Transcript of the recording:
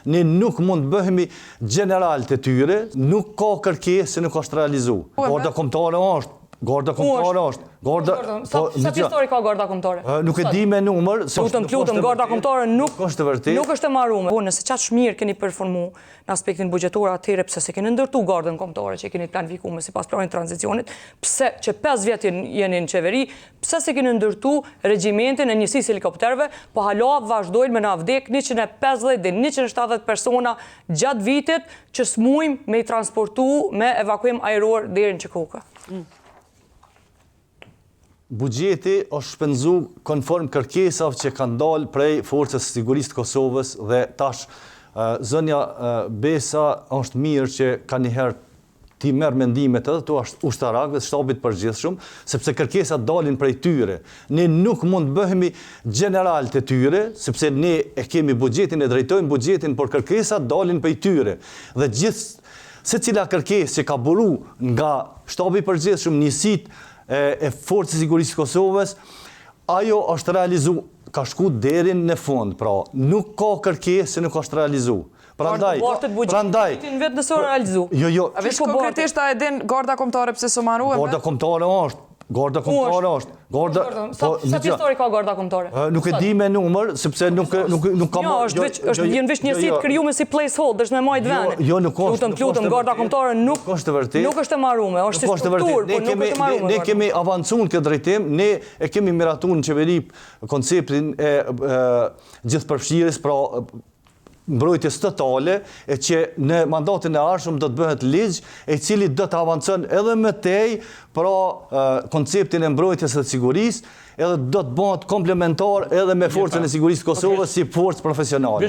ne nuk mund të bëhemi general të tyre, nuk ka kërkesë që nuk është realizu. Garda kombëtare është. Garda kombëtare është. Sa pjesëtori ka garda kombëtare? Nuk e di me numër. Lutëm, garda kombëtare nuk është të vërtetë. Nuk është e marruar. Nëse çaq mirë keni performu në aspektin buxhetor atëherë pse se keni ndërtu gardën kombëtare që keni planifikuar sipas planit tranzicionit, pse që 5 vjet jeni në qeveri, pse se keni ndërtu regjimentin e njësisë helikopterëve, po hala vazhdojnë me na vdek 150 deri 170 persona gjatë vitit që smujmë me i transportu me evakuim ajror deri në Çekukë. Buxheti është shpenzu konform kërkesave që kanë dalë prej Forcës së Sigurisë të Kosovës dhe tash zënja Besa është mirë që ka njëherë ti merr mendimet edhe tu ushtarakëve, shtabit përgjithshëm, sepse kërkesat dalin prej tyre. Ne nuk mund të bëhemi general të tyre, sepse ne e kemi buxhetin, e drejtojmë buxhetin, por kërkesat dalin prej tyre. Dhe secila kërkesë që ka buru nga shtabi përgjithshëm, njësitë e Forcës së Sigurisë të Kosovës, ajo është realizu, ka shku deri në fund, pra nuk ka kërkesë që nuk është realizu. Prandaj, vetë nëse realizu. Jo. A vesh konkretisht a e din garda kombëtare pse s'u marruan? Garda kombëtare është. Garda kombëtare është. Sa pjesëtori ka garda kombëtare? Nuk e di me numër, sepse nuk ka është vjen veç njësit krijuar si placeholders me majt vendin. Jo, nuk është. Lutëm, garda kombëtare nuk është vërtet. Nuk është e marruar, është si strukturë, por nuk është e marruar. Ne kemi avancuar këtë drejtim, ne e kemi miratuar në qeveri konceptin e gjithëpërfshirjes, pra mbrojtjes totale, e që në mandatin e ardhshëm do të bëhet ligj, e cili do të avancon edhe më tej, pra konceptin e mbrojtjes dhe sigurisë, edhe do të bëhet komplementar edhe me Forcën e Sigurisë të Kosovës si forcë profesionale.